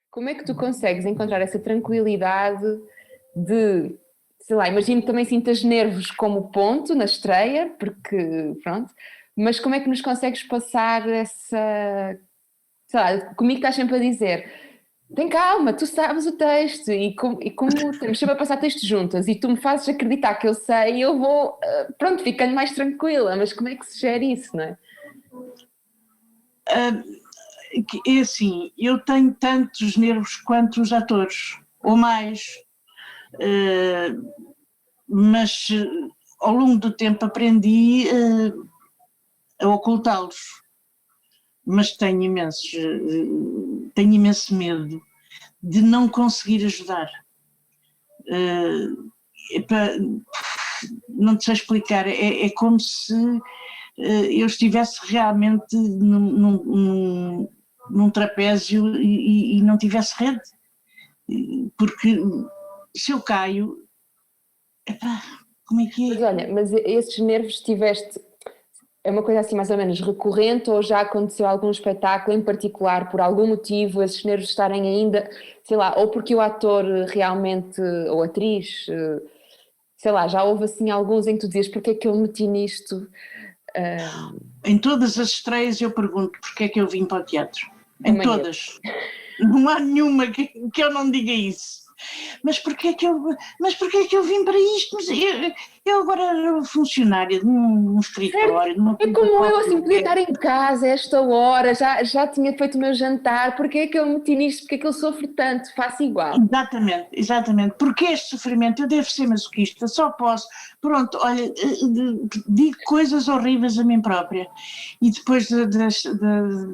Como é que tu consegues encontrar essa tranquilidade de, sei lá, imagino que também sintas nervos como ponto na estreia, porque, pronto, mas como é que nos consegues passar essa, sei lá, comigo estás sempre a dizer, tem calma, tu sabes o texto e como estamos sempre a passar texto juntas e tu me fazes acreditar que eu sei, eu vou, pronto, ficando mais tranquila, mas como é que se gera isso, não é? É assim, eu tenho tantos nervos quanto os atores, ou mais, mas ao longo do tempo aprendi a ocultá-los, mas tenho imenso medo de não conseguir ajudar. Não te sei explicar, é como se eu estivesse realmente num trapézio e não tivesse rede, porque se eu caio, epá, como é que Mas é? olha, mas esses nervos tiveste, é uma coisa assim mais ou menos recorrente ou já aconteceu algum espetáculo em particular, por algum motivo, esses nervos estarem ainda, sei lá, ou porque o ator realmente, ou atriz, sei lá, já houve assim alguns em que tu dizias porque é que eu me meti nisto? Em todas as estreias eu pergunto porque é que eu vim para o teatro. Em Também eu. todas. Não há nenhuma que eu não diga isso. Mas porquê é que eu vim para isto? Mas eu agora era funcionária de um Certo? escritório, de uma É coisa como eu, assim, podia qualquer. estar em casa a esta hora, já tinha feito o meu jantar, porque é que eu me meti nisto? Porque é que eu sofro tanto? Faço igual. Exatamente, exatamente. Porque este sofrimento, eu devo ser masoquista, só posso. Pronto, olha, digo coisas horríveis a mim própria. E depois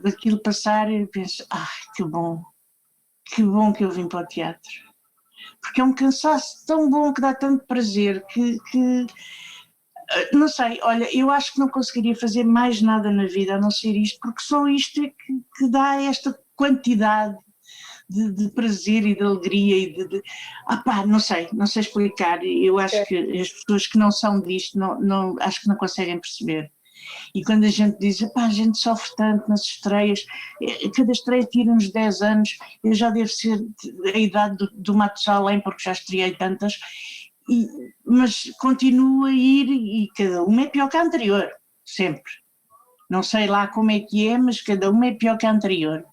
daquilo passar, eu penso, ai, que bom que eu vim para o teatro. Porque é um cansaço tão bom que dá tanto prazer que não sei, olha, eu acho que não conseguiria fazer mais nada na vida a não ser isto, porque só isto é que dá esta quantidade de prazer e de alegria e não sei explicar. Eu acho que as pessoas que não são disto acho que não conseguem perceber. E quando a gente diz, a gente sofre tanto nas estreias, cada estreia tira-nos 10 anos, eu já devo ser a idade do Matusalém, porque já estreiei tantas, e, mas continuo a ir e cada uma é pior que a anterior, sempre. Não sei lá como é que é, mas cada uma é pior que a anterior.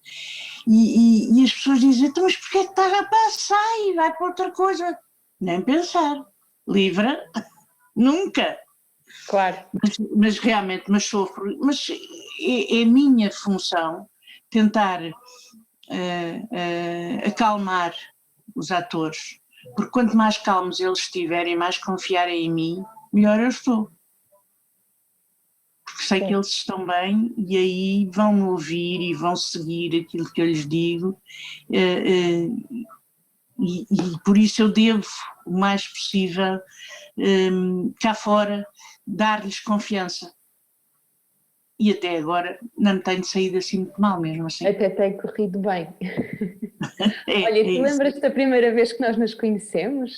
E as pessoas dizem, então, mas porquê que estás a passar e vai para outra coisa? Nem pensar. Livra, nunca. Claro. Mas realmente, mas sofro. Mas é a minha função tentar acalmar os atores. Porque quanto mais calmos eles estiverem, mais confiarem em mim, melhor eu estou. Porque sei que Sim. eles estão bem e aí vão me ouvir e vão seguir aquilo que eu lhes digo. E por isso eu devo, o mais possível, cá fora, dar-lhes confiança. E até agora não me tenho saído assim muito mal, mesmo assim. Até tem corrido bem. É, Olha, é tu isso. lembras-te da primeira vez que nós nos conhecemos?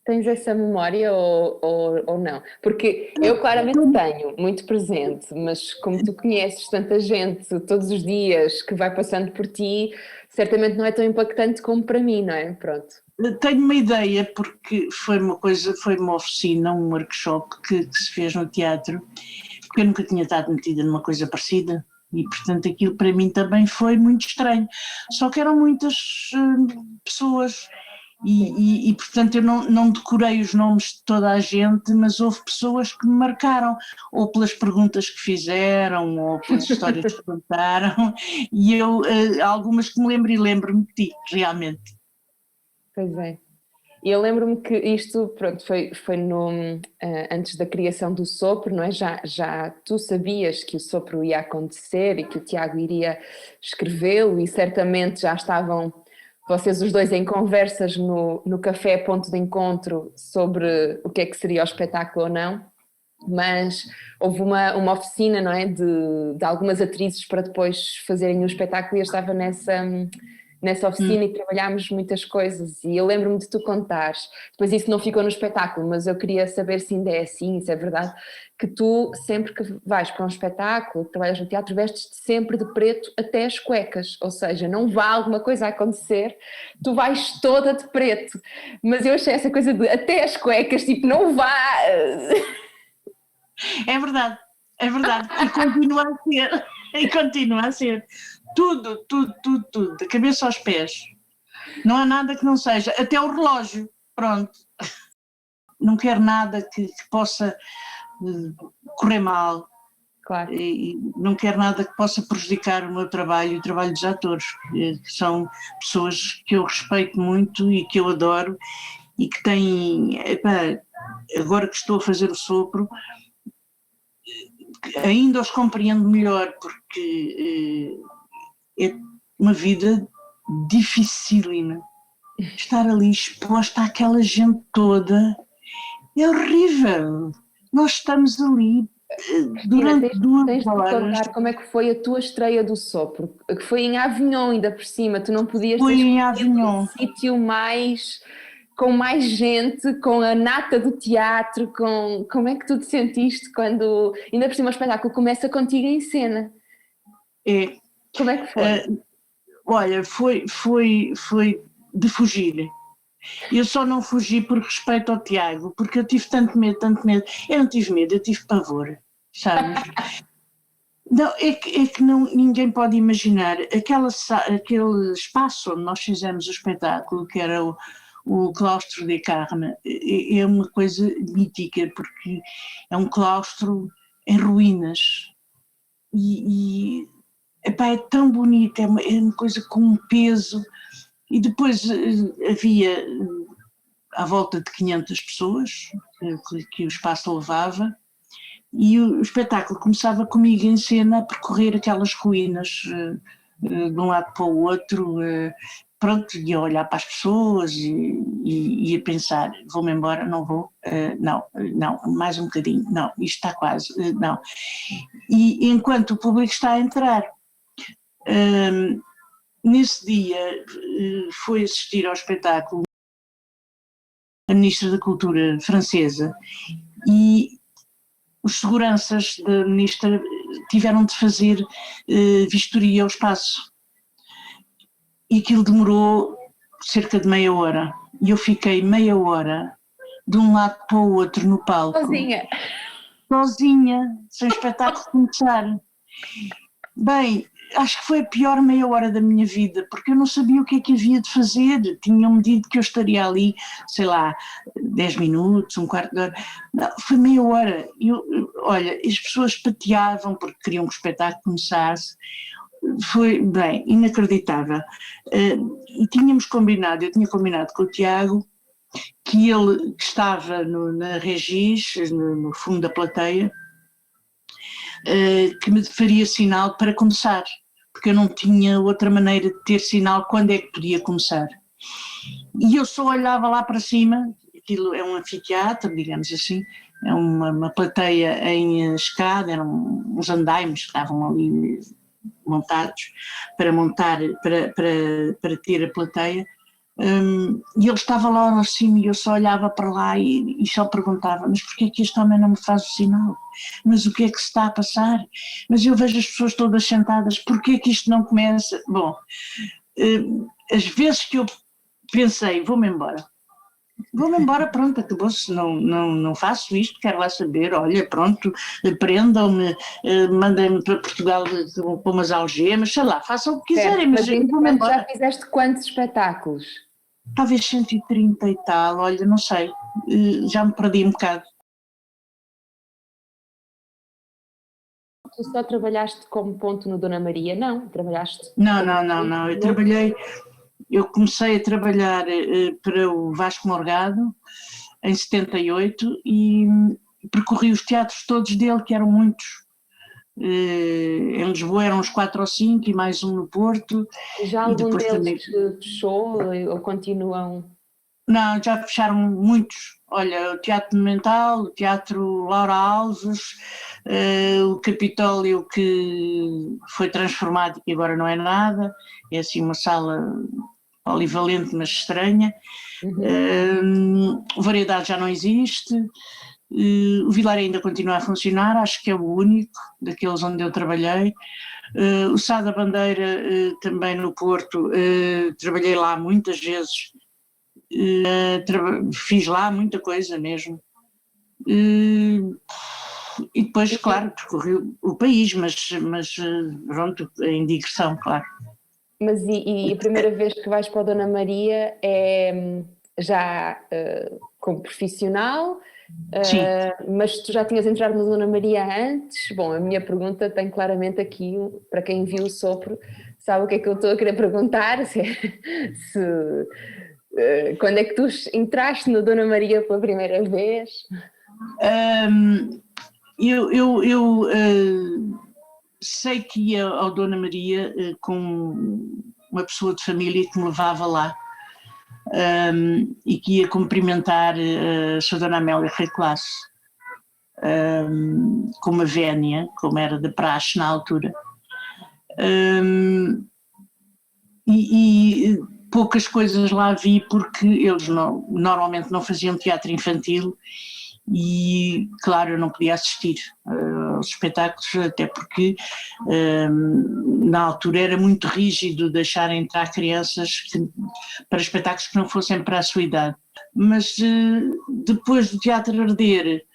Tens essa memória ou não? Porque eu claramente tenho muito presente, mas como tu conheces tanta gente todos os dias que vai passando por ti, certamente não é tão impactante como para mim, não é? Pronto. Tenho uma ideia, porque foi uma oficina, um workshop que se fez no teatro, porque eu nunca tinha estado metida numa coisa parecida. E, portanto, aquilo para mim também foi muito estranho. Só que eram muitas pessoas portanto, eu não decorei os nomes de toda a gente, mas houve pessoas que me marcaram, ou pelas perguntas que fizeram, ou pelas histórias que contaram, e eu, algumas que me lembro e lembro-me de ti, realmente. Pois é. E eu lembro-me que isto, pronto, foi no, antes da criação do Sopro, não é? Já tu sabias que o Sopro ia acontecer e que o Tiago iria escrevê-lo e certamente já estavam vocês os dois em conversas no café ponto de encontro sobre o que é que seria o espetáculo ou não, mas houve uma oficina, não é? De algumas atrizes para depois fazerem o espetáculo e eu estava nessa oficina e trabalhámos muitas coisas e eu lembro-me de tu contares, depois isso não ficou no espetáculo, mas eu queria saber se ainda é assim, se é verdade, que tu sempre que vais para um espetáculo, que trabalhas no teatro, vestes-te sempre de preto até as cuecas, ou seja, não vá alguma coisa a acontecer, tu vais toda de preto, mas eu achei essa coisa de até as cuecas, tipo, não vá... É verdade, e continua a ser, e continua a ser. Tudo, tudo, tudo, tudo, da cabeça aos pés. Não há nada que não seja, até o relógio, pronto. Não quero nada que possa correr mal. Claro. E não quero nada que possa prejudicar o meu trabalho e o trabalho dos atores, que são pessoas que eu respeito muito e que eu adoro e que têm, epá, agora que estou a fazer o sopro, ainda os compreendo melhor, porque é uma vida dificílima. Estar ali exposta àquela gente toda é horrível. Nós estamos ali durante Tens 2 de horas. contar como é que foi a tua estreia do Sopro, que foi em Avignon ainda por cima, tu não podias ter Foi em escolhido um Avignon. sítio mais, com mais gente, com a nata do teatro, como é que tu te sentiste quando, ainda por cima o espetáculo começa contigo em cena? É, Como é que foi? olha, foi de fugir. Eu só não fugi por respeito ao Tiago, porque eu tive tanto medo, tanto medo. Eu não tive medo, eu tive pavor, sabes? Não, é que não, ninguém pode imaginar aquele espaço onde nós fizemos o espetáculo, que era o claustro de Carme, é uma coisa mítica, porque é um claustro em ruínas e epá, é tão bonito, é uma coisa com um peso. E depois havia à volta de 500 pessoas que o espaço levava, e o espetáculo começava comigo em cena a percorrer aquelas ruínas de um lado para o outro, pronto, e a olhar para as pessoas e a pensar, vou-me embora, não vou, não, não, mais um bocadinho, não, isto está quase, não. E enquanto o público está a entrar, nesse dia foi assistir ao espetáculo a Ministra da Cultura francesa e os seguranças da Ministra tiveram de fazer vistoria ao espaço e aquilo demorou cerca de meia hora e eu fiquei meia hora de um lado para o outro no palco, sozinha, sem o espetáculo começar. Bem, acho que foi a pior meia hora da minha vida, porque eu não sabia o que é que havia de fazer. Tinham-me dito que eu estaria ali, sei lá, 10 minutos, um quarto de hora. Não, foi meia hora. Olha, as pessoas pateavam porque queriam que o espetáculo começasse. Foi, bem, inacreditável. E tínhamos combinado, eu tinha combinado com o Tiago, que ele que estava na Regis, no fundo da plateia, que me faria sinal para começar, porque eu não tinha outra maneira de ter sinal quando é que podia começar. E eu só olhava lá para cima, aquilo é um anfiteatro, digamos assim, é uma plateia em escada, eram uns andaimes que estavam ali montados para ter a plateia. E ele estava lá ao cima e eu só olhava para lá e só perguntava, mas porquê é que este homem não me faz o sinal? Mas o que é que se está a passar? Mas eu vejo as pessoas todas sentadas, porquê é que isto não começa? Bom, as vezes que eu pensei, vou-me embora, pronto, acabou-se, não faço isto, quero lá saber, olha, pronto, prendam-me, mandem-me para Portugal para umas algemas, sei lá, façam o que quiserem, mas vou-me embora. Já fizeste quantos espetáculos? Talvez 130 e tal, olha, não sei, já me perdi um bocado. Tu só trabalhaste como ponto no Dona Maria? Não, trabalhaste... Não, eu comecei a trabalhar para o Vasco Morgado em 78 e percorri os teatros todos dele, que eram muitos. Em Lisboa eram uns 4 ou 5 e mais um no Porto. E já E algum depois deles também... fechou ou continuam? Não, já fecharam muitos. Olha, o Teatro Monumental, o Teatro Laura Alves, o Capitólio que foi transformado e agora não é nada, é assim uma sala polivalente mas estranha. O Variedade já não existe, o Vilar ainda continua a funcionar, acho que é o único daqueles onde eu trabalhei. O Sá da Bandeira também no Porto, trabalhei lá muitas vezes, fiz lá muita coisa mesmo. E depois, claro, percorri o país, mas pronto, em digressão, claro. Mas e a primeira vez que vais para a Dona Maria é já como profissional, mas tu já tinhas entrado na Dona Maria antes? Bom, a minha pergunta tem claramente aqui, para quem viu o sopro, sabe o que é que eu estou a querer perguntar? Quando é que tu entraste na Dona Maria pela primeira vez? Eu sei que ia ao Dona Maria com uma pessoa de família que me levava lá e que ia cumprimentar a sua Dona Amélia Rei Classe com uma vénia, como era de praxe na altura. E poucas coisas lá vi porque eles normalmente não faziam teatro infantil e, claro, eu não podia assistir aos espetáculos, até porque na altura era muito rígido deixar entrar crianças para espetáculos que não fossem para a sua idade. Mas depois do Teatro Arder,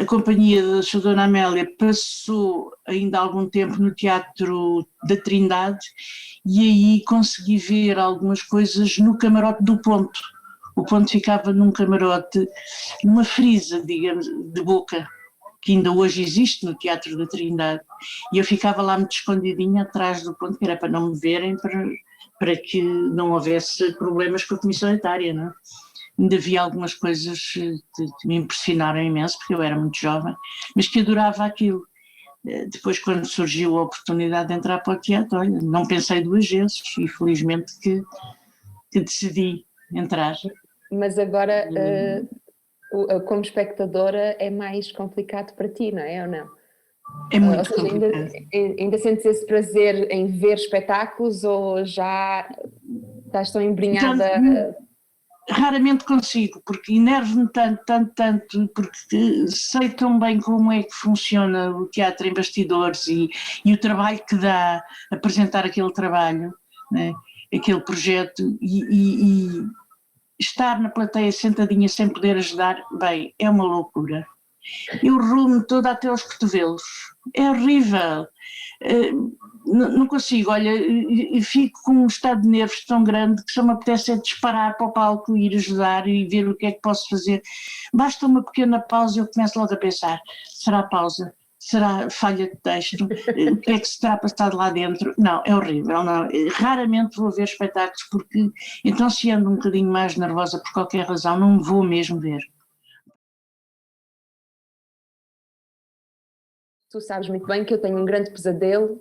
a companhia da sua Dona Amélia passou ainda algum tempo no Teatro da Trindade e aí consegui ver algumas coisas no camarote do Ponto. O Ponto ficava num camarote, numa frisa, digamos, de boca, que ainda hoje existe no Teatro da Trindade, e eu ficava lá muito escondidinha atrás do Ponto, que era para não me verem, para que não houvesse problemas com a comissão etária, não é? Ainda vi algumas coisas que me impressionaram imenso, porque eu era muito jovem, mas que adorava aquilo. Depois, quando surgiu a oportunidade de entrar para o teatro, olha, não pensei duas vezes e felizmente que decidi entrar. Mas agora, como espectadora, é mais complicado para ti, não é? Ou não? É muito ou seja, complicado. ainda sentes esse prazer em ver espetáculos ou já estás tão embrenhada? Então, raramente consigo, porque enervo-me tanto, porque sei tão bem como é que funciona o teatro em bastidores e o trabalho que dá apresentar aquele trabalho, né, aquele projeto, e estar na plateia sentadinha sem poder ajudar, bem, é uma loucura. Eu rumo toda até aos cotovelos, é horrível. Não consigo, olha, fico com um estado de nervos tão grande que só me apetece é disparar para o palco, ir ajudar e ver o que é que posso fazer. Basta uma pequena pausa e eu começo logo a pensar, será pausa? Será falha de texto? O que é que se terá passado lá dentro? Não, é horrível, não. Raramente vou ver espetáculos porque, então se ando um bocadinho mais nervosa por qualquer razão, não vou mesmo ver. Tu sabes muito bem que eu tenho um grande pesadelo.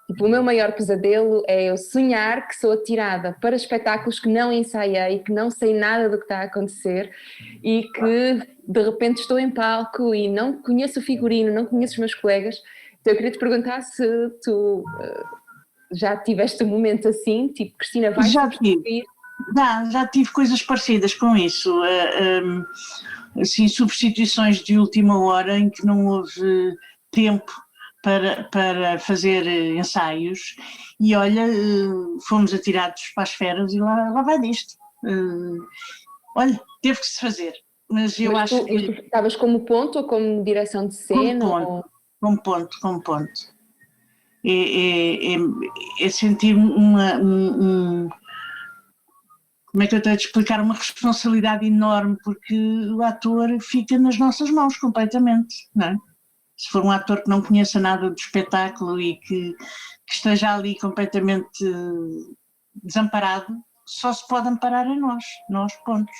Tipo, o meu maior pesadelo é eu sonhar que sou atirada para espetáculos que não ensaiei, que não sei nada do que está a acontecer e que de repente estou em palco e não conheço o figurino, não conheço os meus colegas. Então eu queria te perguntar se tu já tiveste um momento assim, tipo, Cristina, vais substituir? Já tive coisas parecidas com isso, assim, substituições de última hora em que não houve tempo para fazer ensaios e olha, fomos atirados para as feras e lá vai disto. Olha, teve que se fazer, mas eu acho que... Mas tu estavas como ponto ou como direção de cena? Como ponto. É sentir como é que eu tenho de explicar, uma responsabilidade enorme, porque o ator fica nas nossas mãos completamente, não é? Se for um ator que não conheça nada do espetáculo e que esteja ali completamente desamparado, só se pode amparar a nós, pontos.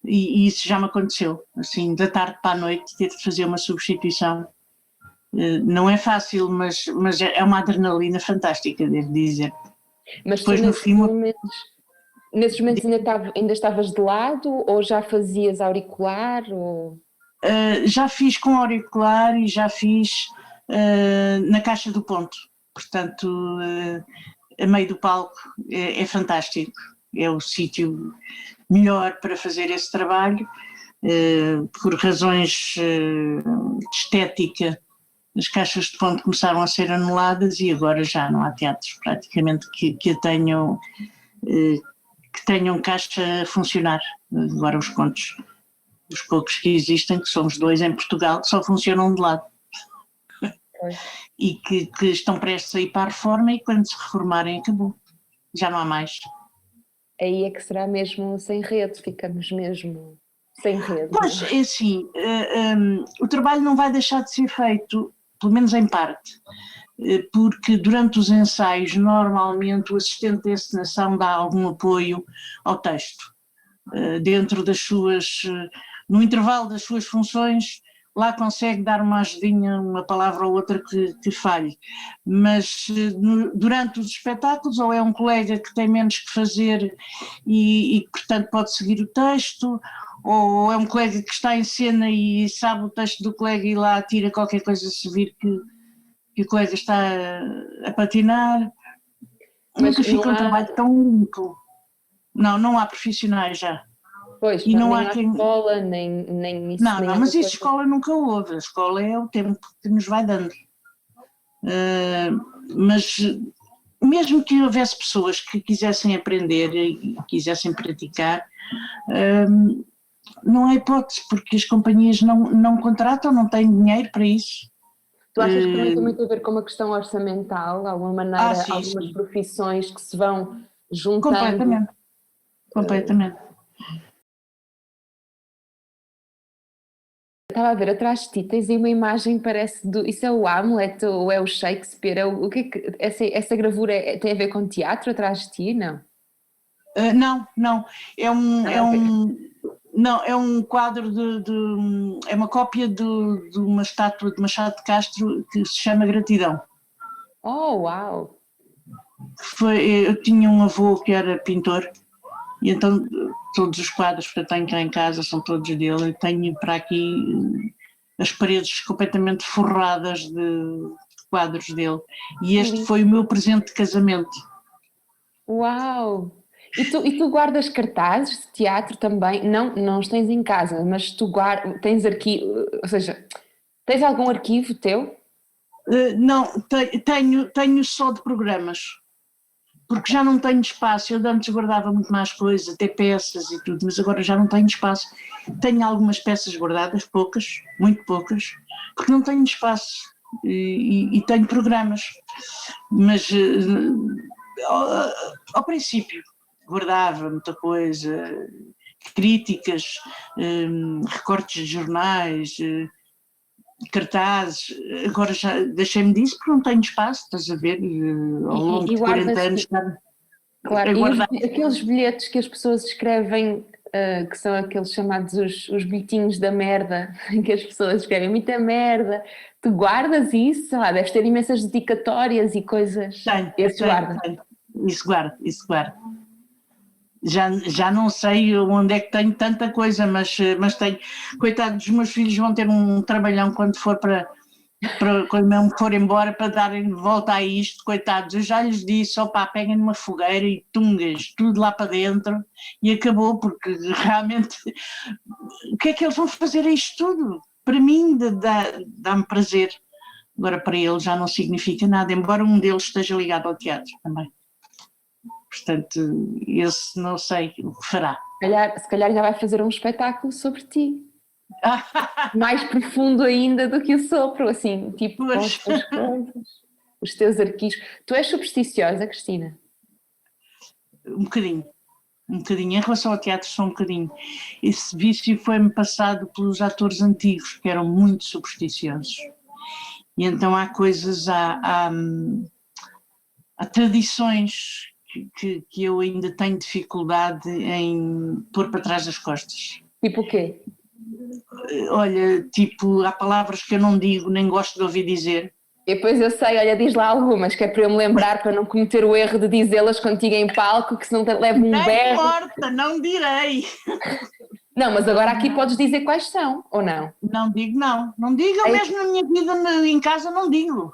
E isso já me aconteceu, assim, da tarde para a noite, ter de fazer uma substituição. Não é fácil, mas é uma adrenalina fantástica, devo dizer. Mas depois, tu no fim, nesses momentos ainda estavas de lado ou já fazias auricular? Ou... Já fiz com auricular e já fiz na Caixa do Ponto, portanto, a meio do palco é fantástico, é o sítio melhor para fazer esse trabalho, por razões de estética. As caixas de ponto começaram a ser anuladas e agora já não há teatros praticamente que tenham caixa a funcionar. Agora os pontos, os poucos que existem, que somos 2 em Portugal, só funcionam de lado. E que estão prestes a ir para a reforma e quando se reformarem acabou. Já não há mais. Aí é que será mesmo sem rede, ficamos mesmo sem rede. Pois, é assim, o trabalho não vai deixar de ser feito, pelo menos em parte, porque durante os ensaios normalmente o assistente de encenação dá algum apoio ao texto, dentro das suas, no intervalo das suas funções, lá consegue dar uma ajudinha, uma palavra ou outra que falhe, mas durante os espetáculos ou é um colega que tem menos que fazer e portanto pode seguir o texto, ou é um colega que está em cena e sabe o texto do colega e lá tira qualquer coisa se vir que o colega está a patinar. Mas nunca fica não um há... trabalho tão limpo. Não há profissionais já. Pois, E não nem há há quem... escola, nem isso, Não, nem há mas isso coisa. escola nunca houve, a escola é o tempo que nos vai dando. Mas mesmo que houvesse pessoas que quisessem aprender e quisessem praticar, não há hipótese, porque as companhias não contratam, não têm dinheiro para isso. Tu achas que também tem muito a ver com uma questão orçamental, de alguma maneira, Sim, algumas sim. profissões que se vão juntando? Completamente. Estava a ver atrás de ti, tens aí uma imagem, parece isso é o Hamlet ou é o Shakespeare? O que é que essa gravura tem a ver com teatro atrás de ti? Não. Não, é um, Nada a ver. não, é um quadro é uma cópia de uma estátua de Machado de Castro que se chama Gratidão. Oh, uau! Eu tinha um avô que era pintor e então todos os quadros que eu tenho cá em casa são todos dele. Eu tenho para aqui as paredes completamente forradas de quadros dele e este foi o meu presente de casamento. Uau! E tu guardas cartazes de teatro também? Não os tens em casa, mas tu tens arquivo, ou seja, tens algum arquivo teu? Não, tenho só de programas, porque já não tenho espaço. Eu antes guardava muito mais coisas, até peças e tudo, mas agora já não tenho espaço. Tenho algumas peças guardadas, poucas, muito poucas, porque não tenho espaço e tenho programas. Mas ao princípio guardava muita coisa, críticas, recortes de jornais, cartazes. Agora já deixei-me disso porque não tenho espaço, estás a ver, ao longo de 40 anos claro, a guardar. e aqueles bilhetes que as pessoas escrevem, que são aqueles chamados os bilhetinhos da merda, que as pessoas escrevem muita merda, tu guardas isso? Sei lá, deves ter imensas dedicatórias e coisas. Tenho. Isso guardo. Já não sei onde é que tenho tanta coisa, mas tenho. Coitados, os meus filhos vão ter um trabalhão quando quando me for embora para darem de volta a isto, coitados. Eu já lhes disse, peguem numa fogueira e tungas, tudo lá para dentro e acabou, porque realmente o que é que eles vão fazer a isto tudo? Para mim dá-me prazer, agora para eles já não significa nada, embora um deles esteja ligado ao teatro também. Portanto, esse não sei o que fará. Se calhar já vai fazer um espetáculo sobre ti. Mais profundo ainda do que o sopro, assim, tipo com as tuas coisas, os teus arquivos. Tu és supersticiosa, Cristina? Um bocadinho. Em relação ao teatro só um bocadinho. Esse vício foi-me passado pelos atores antigos, que eram muito supersticiosos. E então há coisas, há tradições que eu ainda tenho dificuldade em pôr para trás das costas. Tipo o quê? Olha, tipo, há palavras que eu não digo, nem gosto de ouvir dizer. E depois eu sei, olha, diz lá algumas, que é para eu me lembrar, para não cometer o erro de dizê-las contigo em palco, que se não te leva um berro. Nem morta, não direi. Não, mas agora aqui podes dizer quais são, ou não? Não digo não. Não digo, eu mesmo na minha vida em casa não digo.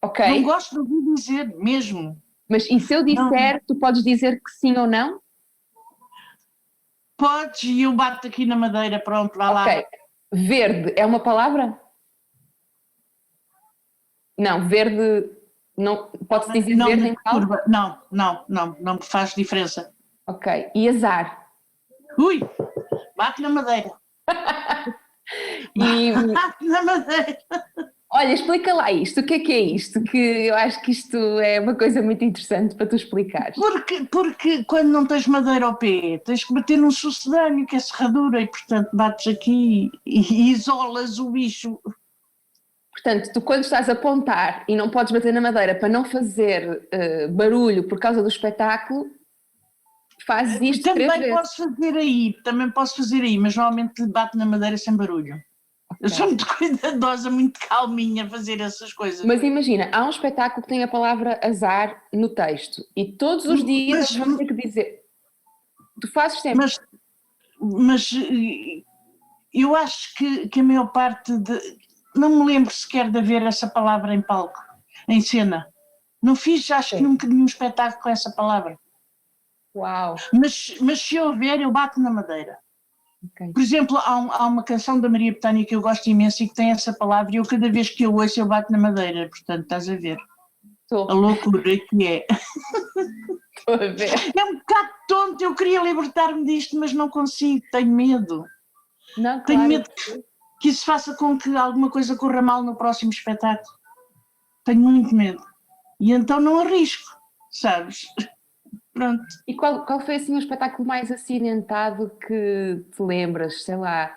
Ok. Não gosto de ouvir dizer, mesmo. Mas e se eu disser, tu podes dizer que sim ou não? Podes e eu bato aqui na madeira, pronto, vá lá. Ok. Verde é uma palavra? Não, verde. Não, pode-se dizer Não, verde em tal? não me faz diferença. Ok. E azar? Ui, bate na madeira. E Bate na madeira. olha, explica lá isto. O que é isto? Que eu acho que isto é uma coisa muito interessante para tu explicares. Porque quando não tens madeira ao pé, tens que bater num sucedâneo, que é serradura, e portanto bates aqui e isolas o bicho. Portanto, tu quando estás a apontar e não podes bater na madeira para não fazer barulho por causa do espetáculo, fazes isto 3 vezes. Também posso fazer aí, mas normalmente bato na madeira sem barulho. Eu sou muito cuidadosa, muito calminha a fazer essas coisas. Mas imagina, há um espetáculo que tem a palavra azar no texto e todos os dias eles vão ter que dizer. Tu fazes sempre. Mas eu acho que a maior parte de. Não me lembro sequer de haver essa palavra em palco, em cena. Não fiz, acho que nunca nenhum espetáculo com essa palavra. Uau! Mas se houver, eu bato na madeira. Okay. Por exemplo, há uma canção da Maria Bethânia que eu gosto imenso e que tem essa palavra e eu cada vez que eu ouço eu bato na madeira, portanto estás a ver a loucura que é. Estou a ver. É um bocado tonto, eu queria libertar-me disto, mas não consigo, tenho medo. Não, claro. Tenho medo que isso faça com que alguma coisa corra mal no próximo espetáculo. Tenho muito medo. E então não arrisco, sabes? Pronto. E qual foi assim o espetáculo mais acidentado que te lembras? Sei lá.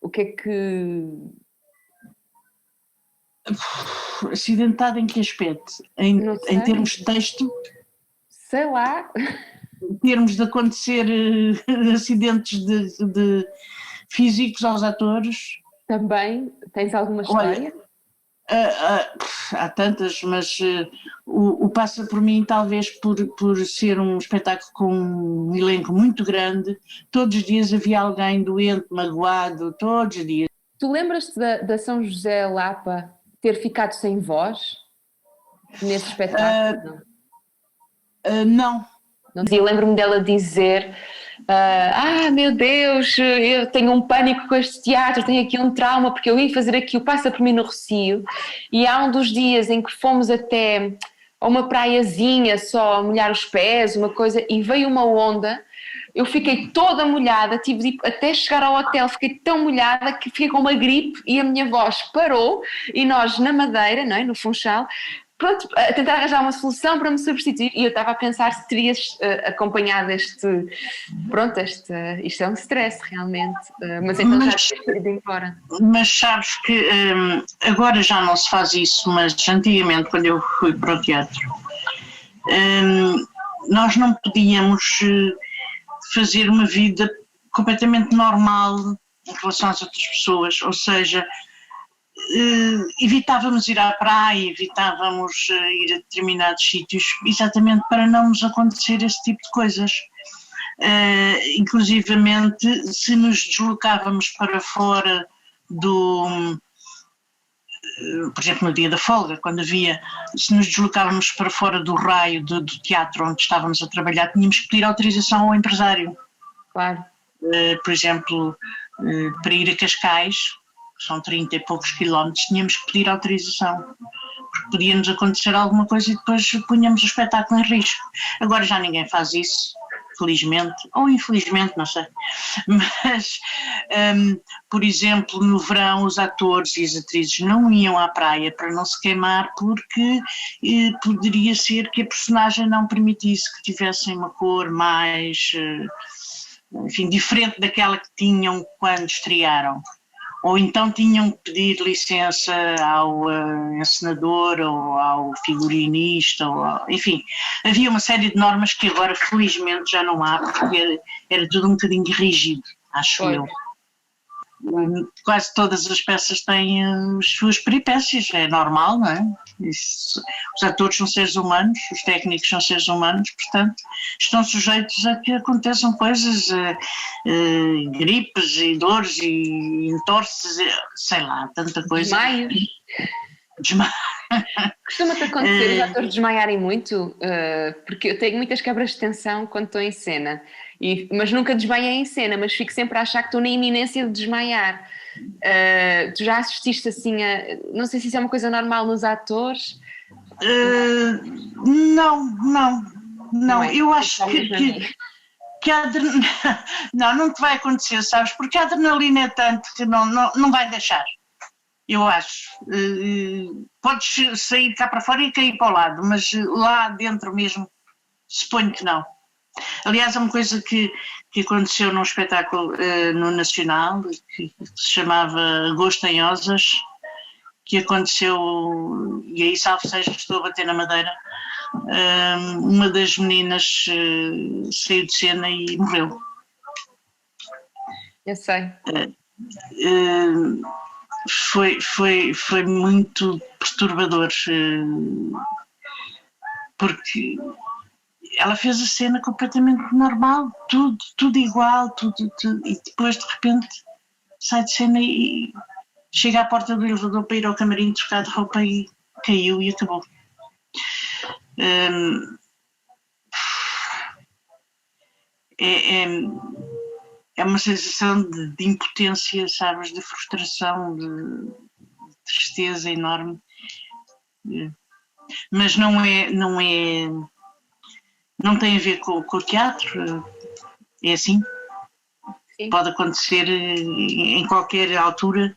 O que é que. Acidentado em que aspecto? Em termos de texto? Sei lá. Em termos de acontecer acidentes de físicos aos atores? Também tens alguma história? Há tantas, mas o Passa por Mim, talvez por ser um espetáculo com um elenco muito grande, todos os dias havia alguém doente, magoado, todos os dias. Tu lembras-te da São José Lapa ter ficado sem voz nesse espetáculo? Não. Eu lembro-me dela dizer: meu Deus, eu tenho um pânico com este teatro, tenho aqui um trauma, porque eu ia fazer aqui o Passa por Mim no Rossio, e há um dos dias em que fomos até a uma praiazinha só a molhar os pés, uma coisa, e veio uma onda, eu fiquei toda molhada, tive de ir até chegar ao hotel, fiquei tão molhada que fiquei com uma gripe e a minha voz parou, e nós na Madeira, não é, no Funchal, pronto, a tentar arranjar uma solução para me substituir, e eu estava a pensar se terias acompanhado isto é um stress realmente, mas então já tinha ido embora. Mas sabes que agora já não se faz isso, mas antigamente quando eu fui para o teatro, nós não podíamos fazer uma vida completamente normal em relação às outras pessoas, ou seja, evitávamos ir à praia, evitávamos ir a determinados sítios, exatamente para não nos acontecer esse tipo de coisas. Inclusivamente, se nos deslocávamos para fora por exemplo, no dia da folga, se nos deslocávamos para fora do raio do teatro onde estávamos a trabalhar, tínhamos que pedir autorização ao empresário. Claro. Por exemplo, para ir a Cascais, são 30 e poucos quilómetros, tínhamos que pedir autorização, porque podia-nos acontecer alguma coisa e depois punhamos o espetáculo em risco. Agora já ninguém faz isso, felizmente, ou infelizmente, não sei. Mas, por exemplo, no verão os atores e as atrizes não iam à praia para não se queimar, porque poderia ser que a personagem não permitisse que tivessem uma cor mais, enfim, diferente daquela que tinham quando estrearam. Ou então tinham que pedir licença ao encenador ou ao figurinista, enfim, havia uma série de normas que agora felizmente já não há, porque era tudo um bocadinho rígido, acho eu. Quase todas as peças têm as suas peripécias, é normal, não é? Os atores são seres humanos, os técnicos são seres humanos, portanto, estão sujeitos a que aconteçam coisas, gripes e dores e entorces, sei lá, tanta coisa. Desmaios. Costuma-te acontecer os atores desmaiarem muito? Porque eu tenho muitas quebras de tensão quando estou em cena, mas nunca desmaiei em cena, mas fico sempre a achar que estou na iminência de desmaiar. Tu já assististe assim a... Não sei se isso é uma coisa normal nos atores. Não, É? eu acho que a adrenalina... Não te vai acontecer, sabes? Porque a adrenalina é tanto que não vai deixar. Eu acho. Podes sair cá para fora e cair para o lado, mas lá dentro mesmo, suponho que não. Aliás, é uma coisa que aconteceu num espetáculo no Nacional, que se chamava Agosto em Osas, que aconteceu, e aí salvo seja, estou a bater na madeira, uma das meninas saiu de cena e morreu. Eu sei. Foi muito perturbador, porque ela fez a cena completamente normal, tudo igual, tudo, e depois de repente sai de cena e chega à porta do elevador para ir ao camarim trocar de roupa e caiu e acabou. É uma sensação de impotência, sabes, de frustração, de tristeza enorme, mas não tem a ver com o teatro, é assim. Sim. Pode acontecer em qualquer altura,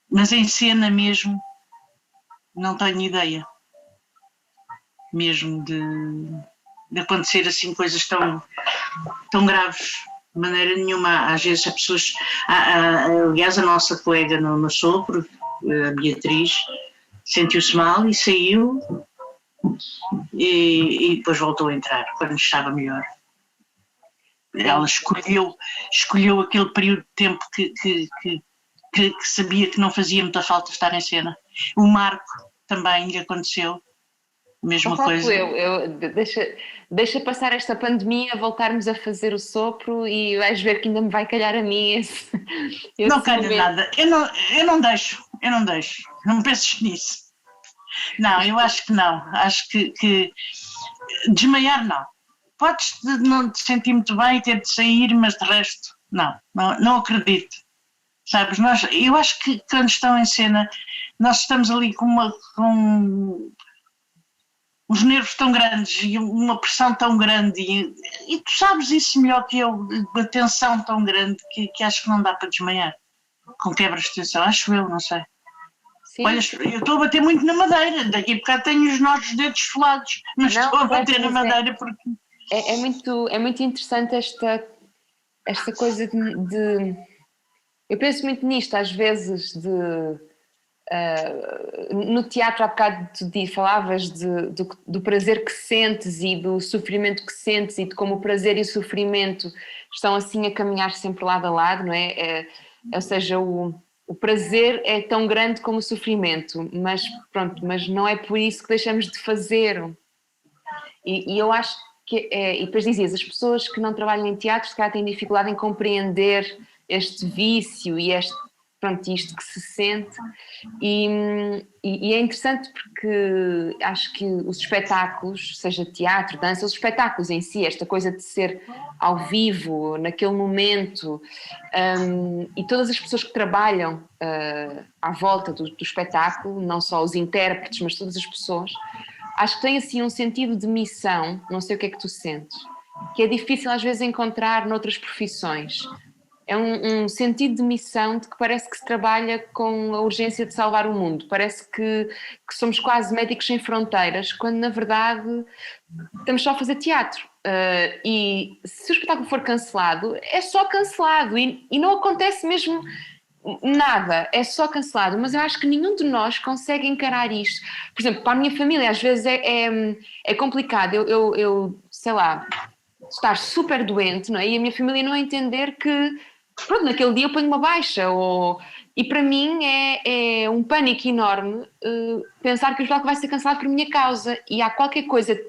mas em cena mesmo não tenho ideia mesmo de acontecer assim coisas tão graves, de maneira nenhuma. Às vezes as pessoas, aliás a nossa colega no sopro, a Beatriz, sentiu-se mal e saiu e depois voltou a entrar quando estava melhor. Ela escolheu aquele período de tempo que sabia que não fazia muita falta estar em cena. O Marco também lhe aconteceu a mesma coisa. Deixa passar esta pandemia, voltarmos a fazer o sopro e vais ver que ainda me vai calhar a mim esse não calha nada, eu não deixo, não me penses nisso. Não, eu acho que não, acho que desmaiar não. Podes não te sentir muito bem e ter de sair, mas de resto, não acredito. Sabes, eu acho que quando estão em cena, nós estamos ali com uns nervos tão grandes e uma pressão tão grande e tu sabes isso melhor que eu, uma tensão tão grande que acho que não dá para desmaiar com quebras de tensão, acho eu, não sei. Sim. Olha, eu estou a bater muito na madeira, daqui a bocado tenho os nossos dedos esfolados, mas estou a bater na madeira porque... É muito interessante esta coisa de... Eu penso muito nisto, às vezes, no teatro há bocado tu falavas do prazer que sentes e do sofrimento que sentes e de como o prazer e o sofrimento estão assim a caminhar sempre lado a lado, não é? Ou seja, o prazer é tão grande como o sofrimento, mas pronto, mas não é por isso que deixamos de fazer. E eu acho que, e depois dizias, as pessoas que não trabalham em teatro se calhar têm dificuldade em compreender este vício e isto que se sente e é interessante porque acho que os espetáculos, seja teatro, dança, os espetáculos em si, esta coisa de ser ao vivo, naquele momento, e todas as pessoas que trabalham à volta do espetáculo, não só os intérpretes, mas todas as pessoas, acho que tem assim um sentido de missão, não sei o que é que tu sentes, que é difícil às vezes encontrar noutras profissões. É um sentido de missão de que parece que se trabalha com a urgência de salvar o mundo. Parece que somos quase médicos sem fronteiras, quando na verdade estamos só a fazer teatro. E se o espetáculo for cancelado, é só cancelado e não acontece mesmo nada, é só cancelado. Mas eu acho que nenhum de nós consegue encarar isto. Por exemplo, para a minha família às vezes é complicado. Eu sei lá, estar super doente, não é? E a minha família não entender que pronto, naquele dia eu ponho uma baixa, e para mim é um pânico enorme pensar que o espetáculo vai ser cancelado por minha causa, e há qualquer coisa,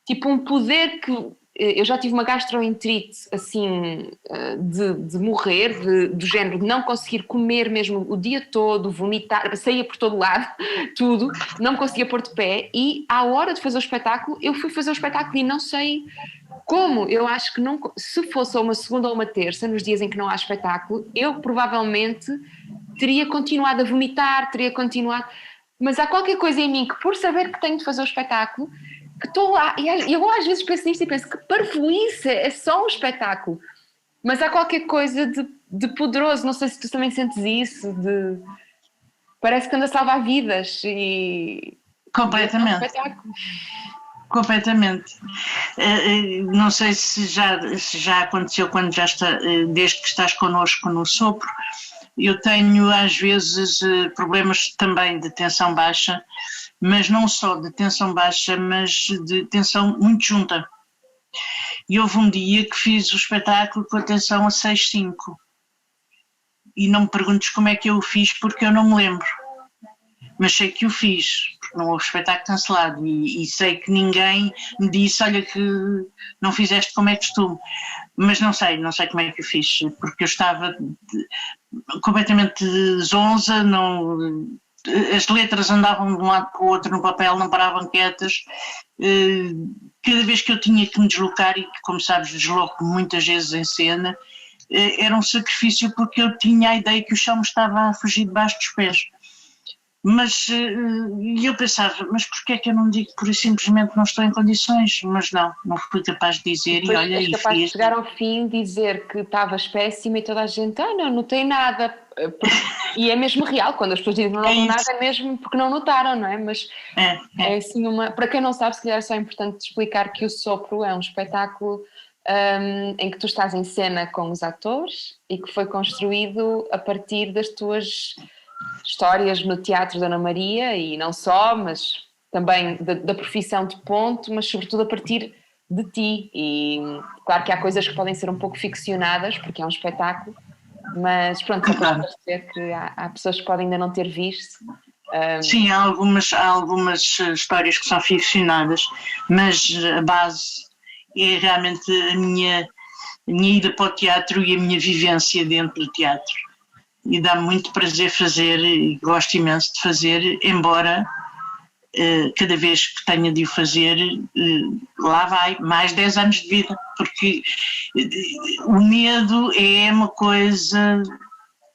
tipo um poder que... Eu já tive uma gastroenterite, assim, de morrer, do género de não conseguir comer mesmo o dia todo, vomitar, saía por todo lado, tudo, não conseguia pôr de pé, e à hora de fazer o espetáculo, eu fui fazer o espetáculo e não sei como. Eu acho que não, se fosse uma segunda ou uma terça, nos dias em que não há espetáculo, eu provavelmente teria continuado a vomitar, teria continuado... Mas há qualquer coisa em mim que, por saber que tenho de fazer o espetáculo, que estou lá, e eu às vezes penso nisto e penso que parvoíce, é só um espetáculo, mas há qualquer coisa de poderoso, não sei se tu também sentes isso, parece que anda a salvar vidas e... Completamente. É um espetáculo. Completamente. Não sei se já aconteceu quando desde que estás connosco no Sopro. Eu tenho às vezes problemas também de tensão baixa, mas não só de tensão baixa, mas de tensão muito junta. E houve um dia que fiz o espetáculo com a tensão a 6,5. E não me perguntes como é que eu o fiz, porque eu não me lembro. Mas sei que o fiz, porque não houve espetáculo cancelado. E sei que ninguém me disse, olha que não fizeste como é costume. Mas não sei como é que o fiz, porque eu estava completamente zonza, as letras andavam de um lado para o outro no papel, não paravam quietas. Cada vez que eu tinha que me deslocar, e como sabes desloco muitas vezes em cena, era um sacrifício, porque eu tinha a ideia que o chão me estava a fugir debaixo dos pés. Mas eu pensava, mas porquê é que eu não digo por isso simplesmente não estou em condições? Mas não fui capaz de dizer. Depois e olha, és capaz de chegar ao fim, dizer que estavas péssima e toda a gente, não tem nada. E é mesmo real, quando as pessoas dizem que não notam nada, é mesmo porque não notaram, não é? Mas é assim para quem não sabe, se calhar é só importante explicar que o Sopro é um espetáculo em que tu estás em cena com os atores e que foi construído a partir das tuas histórias no Teatro Dona Maria, e não só, mas também da profissão de ponto, mas sobretudo a partir de ti. E claro que há coisas que podem ser um pouco ficcionadas, porque é um espetáculo, mas pronto, só para esclarecer que há pessoas que podem ainda não ter visto. Sim, há algumas histórias que são ficcionadas, mas a base é realmente a minha ida para o teatro e a minha vivência dentro do teatro. E dá-me muito prazer fazer, e gosto imenso de fazer, embora cada vez que tenha de o fazer, lá vai, mais 10 anos de vida, porque o medo é uma coisa,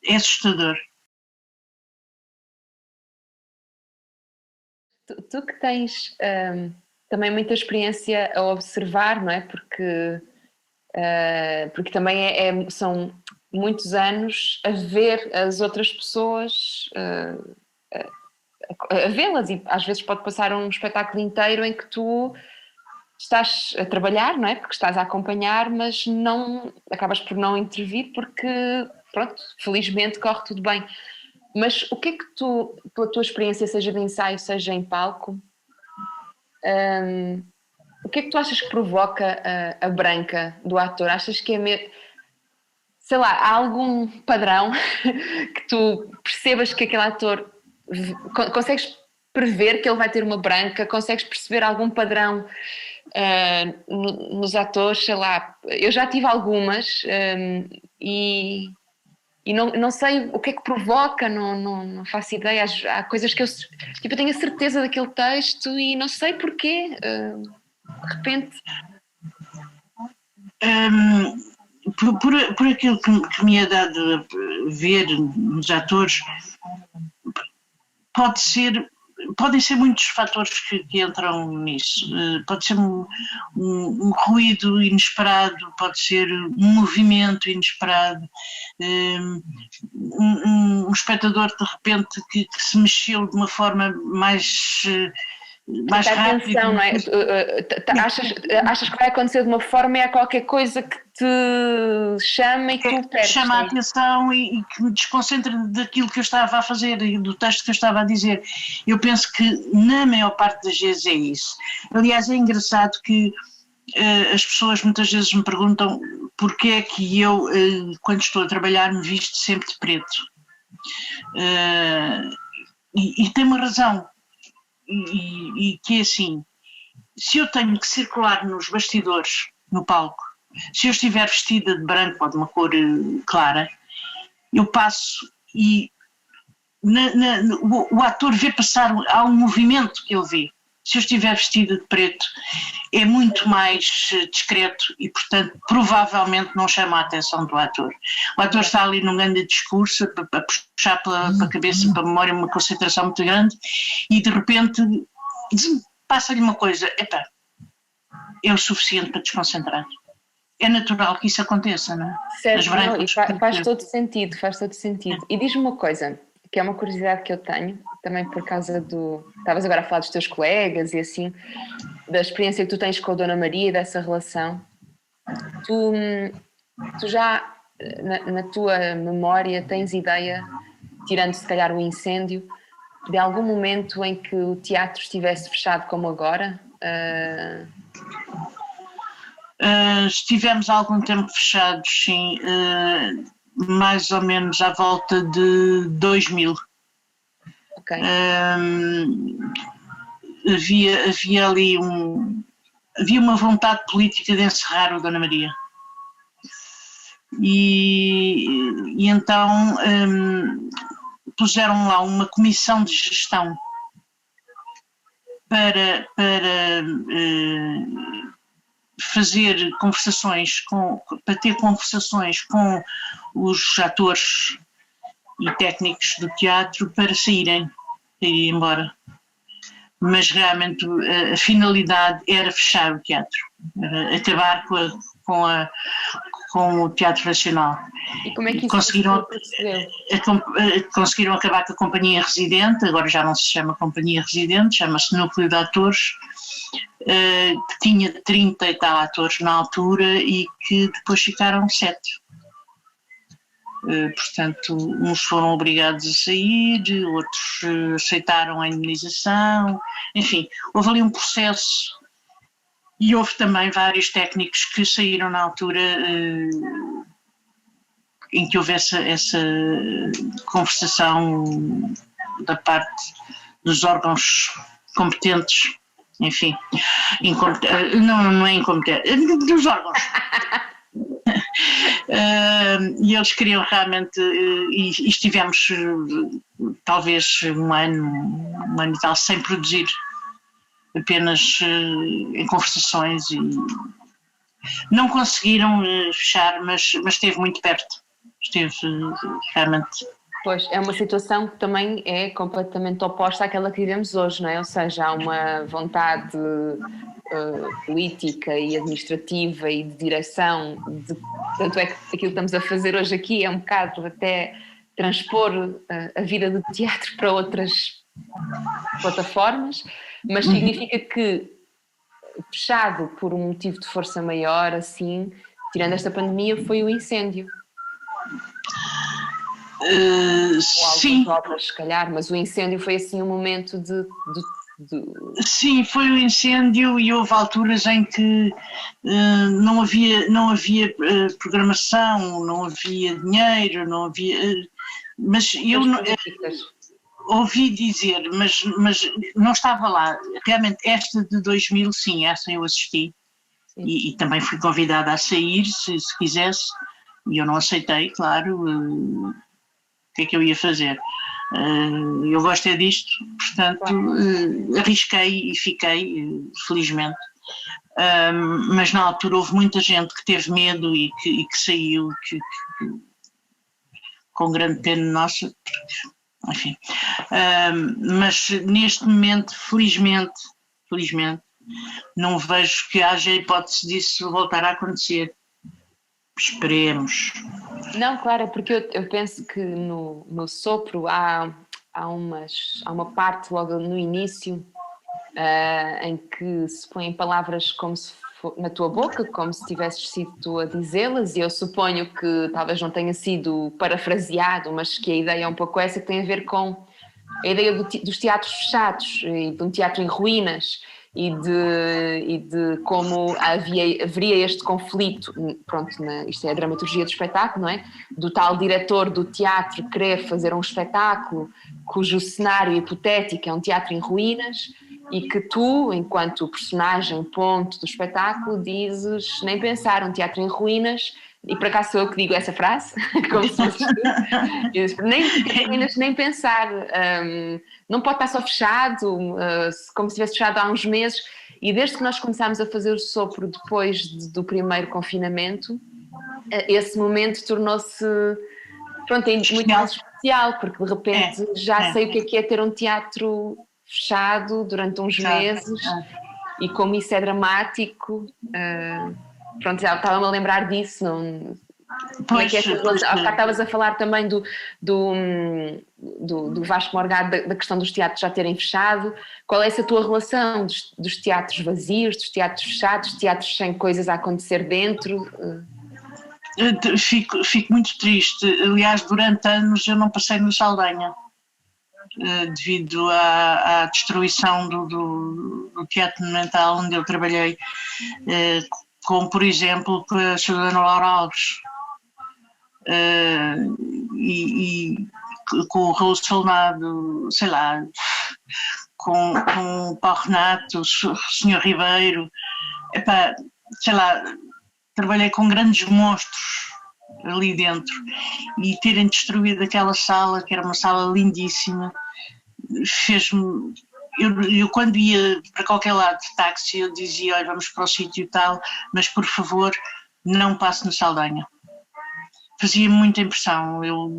é assustador. Tu que tens também muita experiência a observar, não é? Porque também são muitos anos a ver as outras pessoas, a vê-las, e às vezes pode passar um espetáculo inteiro em que tu estás a trabalhar, não é? Porque estás a acompanhar, mas acabas por não intervir porque, pronto, felizmente corre tudo bem. Mas o que é que tu, pela tua experiência, seja de ensaio, seja em palco, o que é que tu achas que provoca a branca do ator? Achas que sei lá, há algum padrão que tu percebas que aquele ator... Consegues prever que ele vai ter uma branca? Consegues perceber algum padrão nos atores? Sei lá, eu já tive algumas e não sei o que é que provoca, não faço ideia. Há coisas que eu tenho a certeza daquele texto e não sei porquê, de repente. Por aquilo que me é dado a ver nos atores, podem ser muitos fatores que entram nisso. Pode ser um ruído inesperado, pode ser um movimento inesperado, um espectador de repente que se mexeu de uma forma mais rápida. Atenção, não é? Achas que vai acontecer de uma forma e há qualquer coisa que te chama e que tu perdes. Chama a atenção e que me desconcentra daquilo que eu estava a fazer e do texto que eu estava a dizer. Eu penso que na maior parte das vezes é isso. Aliás, é engraçado que as pessoas muitas vezes me perguntam porque é que eu, quando estou a trabalhar, me visto sempre de preto. E tem uma razão, e que é assim, se eu tenho que circular nos bastidores, no palco, se eu estiver vestida de branco ou de uma cor clara, eu passo e o ator vê passar, há um movimento que ele vê. Se eu estiver vestida de preto, é muito mais discreto e, portanto, provavelmente não chama a atenção do ator. O ator está ali num grande discurso, a puxar pela cabeça, para a memória, uma concentração muito grande, e de repente passa-lhe uma coisa, epá, é o suficiente para desconcentrar. É natural que isso aconteça, não é? Certo, não, e faz todo sentido, faz todo sentido. E diz-me uma coisa, que é uma curiosidade que eu tenho, também por causa do... Estavas agora a falar dos teus colegas e assim, da experiência que tu tens com a Dona Maria e dessa relação. Tu já, na tua memória, tens ideia, tirando se calhar o incêndio, de algum momento em que o teatro estivesse fechado como agora? Estivemos algum tempo fechados, sim, mais ou menos à volta de 2000. Okay. Havia ali havia uma vontade política de encerrar o Dona Maria. E então puseram lá uma comissão de gestão para fazer conversações, para ter conversações com os atores e técnicos do teatro para saírem embora. Mas realmente a finalidade era fechar o teatro, era acabar com o Teatro Nacional. E como é que isso conseguiram acabar com a Companhia Residente, agora já não se chama Companhia Residente, chama-se Núcleo de Atores, que tinha 30 e tal atores na altura e que depois ficaram 7. Portanto, uns foram obrigados a sair, outros aceitaram a indemnização, enfim, houve ali um processo e houve também vários técnicos que saíram na altura em que houve essa conversação da parte dos órgãos competentes, enfim, não é incompetente, dos órgãos. E eles queriam realmente, e estivemos talvez um ano e tal sem produzir, apenas em conversações, e não conseguiram fechar, mas esteve muito perto, esteve realmente. Pois, é uma situação que também é completamente oposta àquela que vivemos hoje, não é? Ou seja, há uma vontade política e administrativa e de direção, tanto é que aquilo que estamos a fazer hoje aqui é um bocado até transpor a vida do teatro para outras plataformas, mas significa que, fechado por um motivo de força maior, assim, tirando esta pandemia, foi o incêndio. Sim. Obras, se calhar, mas o incêndio foi assim um momento de... Sim, foi o incêndio e houve alturas em que não havia programação, não havia dinheiro, não havia... mas eu ouvi dizer, mas não estava lá. Realmente esta de 2000, sim, essa eu assisti e também fui convidada a sair, se quisesse, e eu não aceitei, claro, o que é que eu ia fazer? Eu gosto é disto, portanto arrisquei e fiquei, felizmente, mas na altura houve muita gente que teve medo e que saiu, com grande pena nossa, enfim, mas neste momento, felizmente, não vejo que haja hipótese disso voltar a acontecer. Esperemos. Não, claro, porque eu penso que no sopro há uma parte logo no início em que se põem palavras como se na tua boca, como se tivesses sido tu a dizê-las, e eu suponho que talvez não tenha sido parafraseado, mas que a ideia é um pouco essa, que tem a ver com a ideia dos teatros fechados e de um teatro em ruínas, e de como haveria este conflito, pronto, isto é a dramaturgia do espetáculo, não é? Do tal diretor do teatro querer fazer um espetáculo cujo cenário hipotético é um teatro em ruínas e que tu, enquanto personagem, ponto do espetáculo, dizes nem pensar, um teatro em ruínas. E por acaso sou eu que digo essa frase, como se fosse nem pensar, não pode estar só fechado, como se estivesse fechado há uns meses. E desde que nós começámos a fazer o sopro depois do primeiro confinamento, esse momento tornou-se, pronto, muito mais especial, porque de repente já sei o que é ter um teatro fechado durante uns meses e como isso é dramático. Pronto, já estava-me a lembrar disso. Como é que estavas a falar também do Vasco Morgado, da questão dos teatros já terem fechado. Qual é essa tua relação dos teatros vazios, dos teatros fechados, teatros sem coisas a acontecer dentro? Fico muito triste. Aliás, durante anos eu não passei no Saldanha, devido à destruição do Teatro Monumental onde eu trabalhei, como por exemplo com a Susana Laura Alves e com o Raul Solnado, sei lá, com o Paulo Renato, o Sr. Ribeiro, sei lá, trabalhei com grandes monstros ali dentro e terem destruído aquela sala, que era uma sala lindíssima, fez-me... Eu quando ia para qualquer lado de táxi, eu dizia, olha, vamos para o sítio e tal, mas por favor, não passe no Saldanha. Fazia muita impressão, eu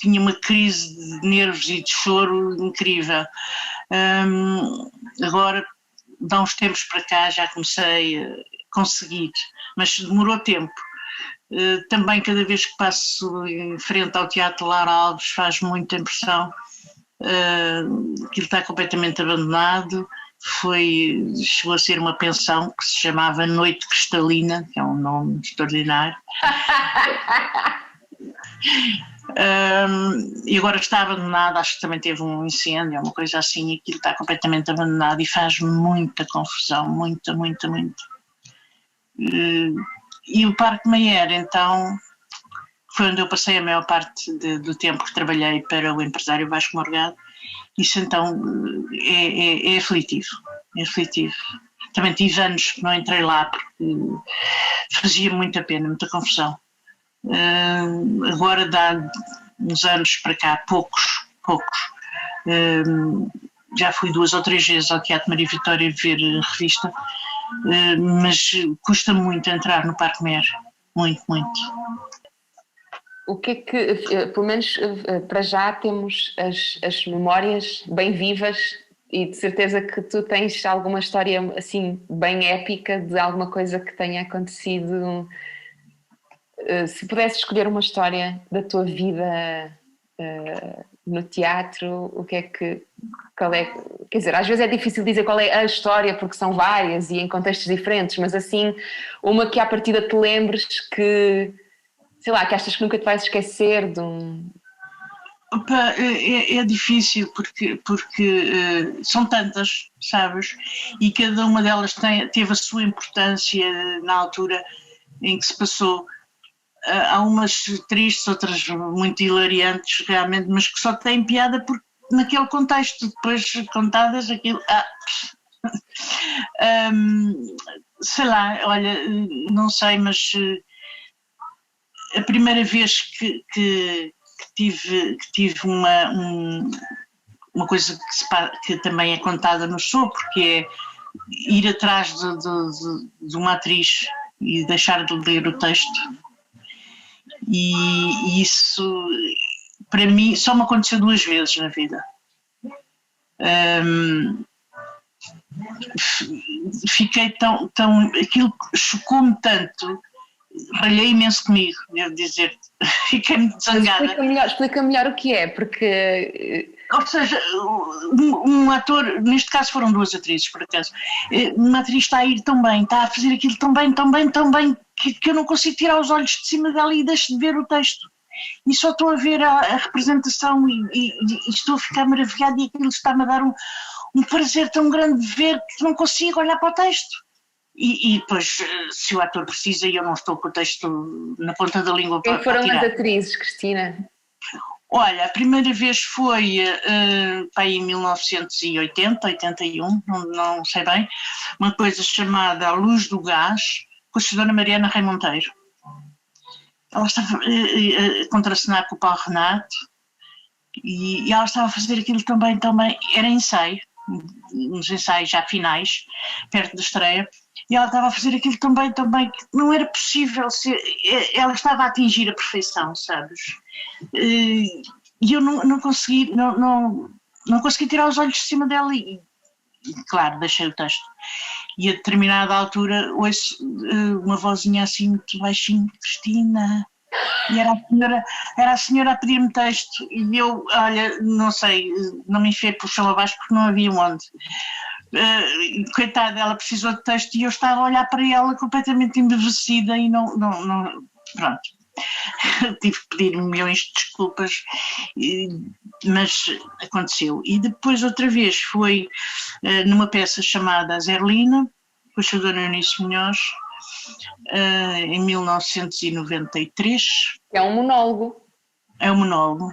tinha uma crise de nervos e de choro incrível. Agora, de há uns tempos para cá, já comecei a conseguir, mas demorou tempo. Também cada vez que passo em frente ao Teatro Lara Alves faz muita impressão. Aquilo está completamente abandonado, chegou a ser uma pensão que se chamava Noite Cristalina, que é um nome extraordinário. E agora está abandonado, acho que também teve um incêndio, uma coisa assim, e aquilo está completamente abandonado e faz muita confusão, muita. E o Parque Mayer, então, foi onde eu passei a maior parte do tempo que trabalhei para o empresário Vasco Morgado. Isso então é aflitivo, é aflitivo. Também tive anos que não entrei lá porque fazia muita pena, muita confusão. Agora dá uns anos para cá, poucos. Já fui 2 ou 3 vezes ao Teatro Maria Vitória ver revista, mas custa muito entrar no Parque Mayer, muito. O que é que, pelo menos para já, temos as memórias bem vivas e de certeza que tu tens alguma história assim bem épica de alguma coisa que tenha acontecido. Se pudesses escolher uma história da tua vida no teatro, qual é, quer dizer, às vezes é difícil dizer qual é a história porque são várias e em contextos diferentes, mas assim, uma que à partida te lembres que, sei lá, que achas que nunca te vais esquecer de um... Opa, é difícil porque são tantas, sabes, e cada uma delas teve a sua importância na altura em que se passou. Há umas tristes, outras muito hilariantes realmente, mas que só têm piada porque naquele contexto, depois contadas aquilo... sei lá, olha, não sei, mas a primeira vez que tive uma coisa que também é contada no sopro, que é ir atrás de uma atriz e deixar de ler o texto. E isso, para mim, só me aconteceu 2 vezes na vida. Fiquei tão... Aquilo chocou-me tanto, ralhei imenso comigo, devo dizer. Fiquei muito zangada. Explica melhor o que é, porque... Ou seja, um ator, neste caso foram 2 atrizes, por acaso, uma atriz está a ir tão bem, está a fazer aquilo tão bem, que eu não consigo tirar os olhos de cima dela e deixo de ver o texto. E só estou a ver a representação e estou a ficar maravilhada e aquilo está-me a dar um prazer tão grande de ver que não consigo olhar para o texto. E depois, se o ator precisa e eu não estou com o texto na ponta da língua Quem para foram tirar. as atrizes, Cristina? Olha, a primeira vez foi em 1980, 81, não sei bem, uma coisa chamada A Luz do Gás, com a senhora Mariana Rei Monteiro. Ela estava a contracenar com o Paulo Renato e ela estava a fazer aquilo também, era ensaio, uns ensaios já finais, perto da estreia, e ela estava a fazer aquilo também, que não era possível ser, ela estava a atingir a perfeição, sabes? E eu não consegui, não consegui tirar os olhos de cima dela e claro, deixei o texto. E a determinada altura ouço uma vozinha assim muito baixinho, Cristina, e era a senhora a pedir-me texto e eu, olha, não sei, não me enfiei por chão abaixo porque não havia onde. Coitada, ela precisou de texto e eu estava a olhar para ela completamente embevecida e não pronto. Tive que pedir milhões de desculpas, mas aconteceu. E depois outra vez foi numa peça chamada Zerlina, com a Dona Eunice Munhoz, em 1993. É um monólogo. É um monólogo.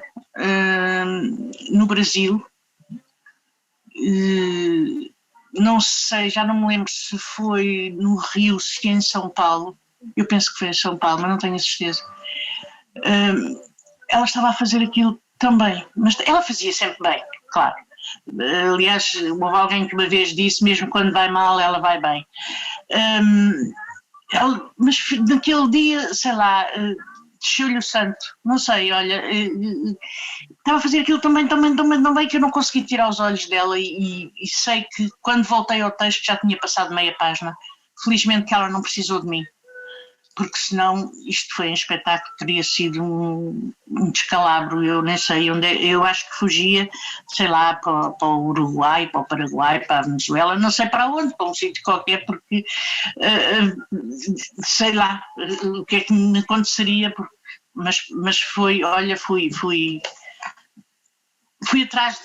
No Brasil. Não sei, já não me lembro se foi no Rio, se em São Paulo. Eu penso que foi em São Paulo, mas não tenho a certeza. Ela estava a fazer aquilo também, mas ela fazia sempre bem, claro. Aliás, houve alguém que uma vez disse, mesmo quando vai mal, ela vai bem. Mas naquele dia, sei lá, desceu-lhe o santo, não sei, olha, estava a fazer aquilo também que eu não consegui tirar os olhos dela e sei que quando voltei ao texto já tinha passado meia página. Felizmente que ela não precisou de mim, porque senão isto foi um espetáculo que teria sido um descalabro, eu nem sei onde, eu acho que fugia, sei lá, para o Uruguai, para o Paraguai, para a Venezuela, não sei para onde, para um sítio qualquer, porque sei lá o que é que me aconteceria, mas foi, olha, fui atrás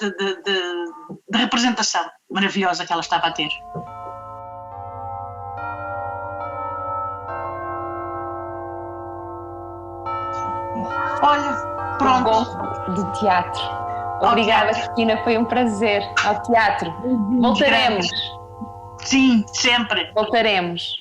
da representação maravilhosa que ela estava a ter. Olha, pronto. Bom do teatro. Obrigada, Cristina, foi um prazer. Ao teatro. Voltaremos. Sim, sempre. Voltaremos.